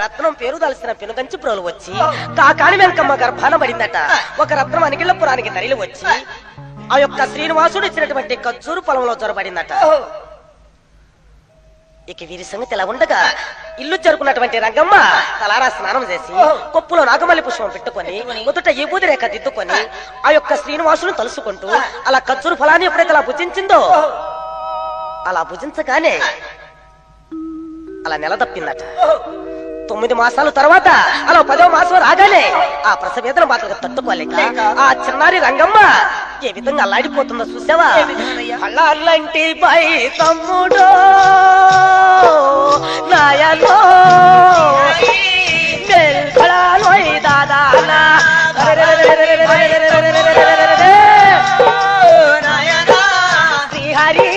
రత్నం పేరు దాల్సిన పెనుగంచి ప్రోలు వచ్చి కాకాని వెంకమ్మ గర్భాన పడిందట. ఒక రత్నం అనిగిళ్ళపురానికి తరలి వచ్చి ఆ యొక్క శ్రీనివాసుడు ఇచ్చినటువంటి ఖర్జూరు పొలంలో చొరబడిందట. ఇక వీరి సంగతి ఎలా ఉండగా ఇల్లు జరుపుకున్నటువంటి రంగమ్మ తలారా స్నానం చేసి కొప్పులో నాగమల్లి పుష్పం పెట్టుకొని మొదట ఈ బూది రేఖ దిద్దుకొని ఆ యొక్క శ్రీనివాసును తలుసుకుంటూ అలా ఖర్జూరు ఫలాన్ని ఎప్పుడైతే అలా భుజించిందో అలా భుజించగానే అలా నెల తప్పిందట. 9 మాసాల తర్వాత అలా 10వ మాసం రాగానే ఆ ప్రసవేదన బాధలకు తట్టుకోలేక ఆ చిన్నారి రంగమ్మ ఏ విధంగా అల్లాడిపోతుందో చూసావా? అల్లాంటి పై తమ్ముడో నాయనో దాదానా శ్రీహరి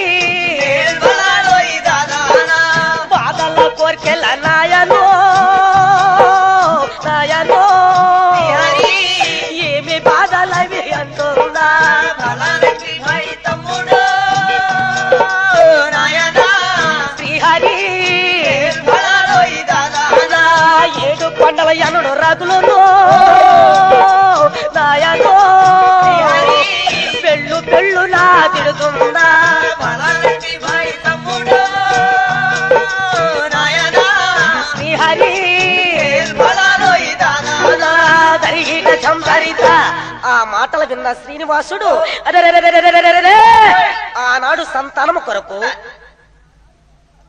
బాధల కోర్కెల నాయనో నాయనో ఏమి బాధలవి అంటున్నా తమ్ముడు శ్రీహరి ఏడు కొండల యనుడు రగులును నాయనో పెళ్ళు పెళ్ళు నా తిడుతుందా శ్రీహరి ఆ మాటలు విన్న శ్రీనివాసుడు ఆనాడు సంతానము కొరకు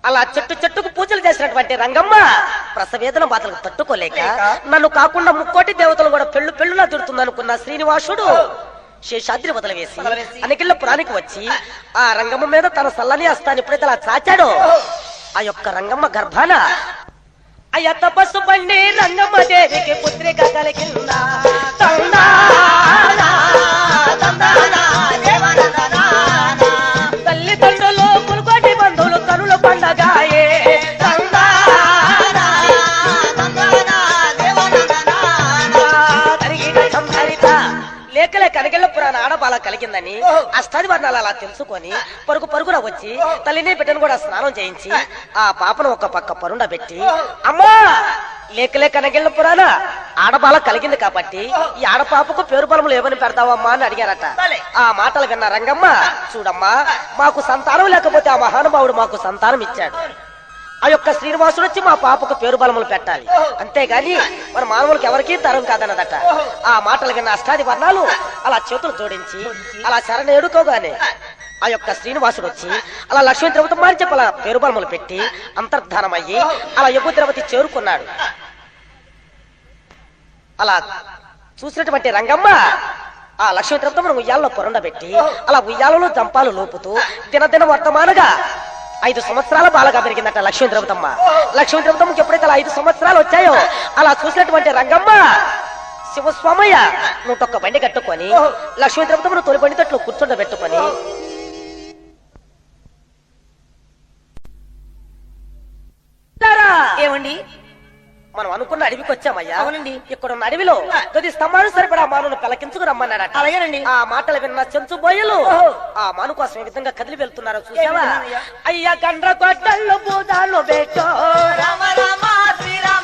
అలా చెట్టు చెట్టుకు పూజలు చేసినటువంటి రంగమ్మ ప్రసవేదన బాధలకు తట్టుకోలేక నన్ను కాకుండా 3 దేవతలు కూడా పెళ్ళు పెళ్ళులా తిడుతుంది అనుకున్న శ్రీనివాసుడు శేషాద్రి వదిలివేసి అనికిళ్ళపురానికి వచ్చి ఆ రంగమ్మ మీద తన సల్లని హస్తాన్ని ఎప్పుడైతే అలా చాచాడో ఆ యొక్క రంగమ్మ గర్భాన అయ్య తపస్సు పండి రంగమ్మ దేవికి పుత్రిక కలిగిందా తల్లిదండ్రులు కులుకోటి బంధువులు కనుల పండగాయే లేకలే కనకెళ్ళపురాణ ఆడబాల కలిగిందని అష్టాది వర్ణాలు అలా తెలుసుకొని పరుగు పరుగున వచ్చి తల్లిని బిడ్డను కూడా స్నానం చేయించి ఆ పాపను ఒక పక్క పరుండ పెట్టి అమ్మా లేకలే కనకెళ్ళపురాణ ఆడబాల కలిగింది కాబట్టి ఈ ఆడపాపకు పేరు బలములు ఏమని పెడతావమ్మా అని అడిగారట. ఆ మాటలు విన్న రంగమ్మ చూడమ్మా మాకు సంతానం లేకపోతే ఆ మహానుభావుడు మాకు సంతానం ఇచ్చాడు. ఆ యొక్క శ్రీనివాసుడు వచ్చి మా పాపకు పేరు బలములు పెట్టాలి, అంతేగాని మన మానవులకు ఎవరికీ తరం కాదన్నదట. ఆ మాటలు విన్న అష్టాది వర్ణాలు అలా చేతులు జోడించి అలా శరణ ఏడుకోగానే ఆ యొక్క శ్రీనివాసుడు వచ్చి అలా లక్ష్మీ ద్రవతమ్మ అని చెప్పి అలా పేరు బలములు పెట్టి అంతర్ధానమయ్యి అలా యజ్ఞ ద్రవతి చేరుకున్నాడు. అలా చూసినటువంటి రంగమ్మ ఆ లక్ష్మీ ద్రవతమ్మను ఉయ్యాలలో పొరండబెట్టి అలా ఉయ్యాలలో జంపాలు లోపుతూ దినదిన వర్తమానగా 5 సంవత్సరాల బాలగా పెరిగిందట లక్ష్మీ ద్రవతమ్మ. లక్ష్మీ ద్రవతమ్మకి ఎప్పుడైతే అలా 5 సంవత్సరాలు వచ్చాయో అలా చూసినటువంటి రంగమ్మ శివస్వామయ్య 101 బండి కట్టుకొని లక్ష్మీ ద్రవతమ్మను తొలి బండి తట్లు కూర్చుండబెట్టుకొని ఏమండి మనం అనుకున్న అడవికి వచ్చామయ్యా. అవునండి. ఇక్కడ ఉన్న అడవిలో 10 స్తంభాలు సరిపడా మానును పెలకించుకు రమ్మన్నాడట. అలాగేనండి. ఆ మాటలు విన్న చెంచు బోయలు ఆ మాను కోసం ఏ విధంగా కదిలి వెళ్తున్నారో చూసావా? అయ్యా గండ్ర కొట్టళ్ళు బూదాలు పెట్టో రామ రామ శ్రీరామ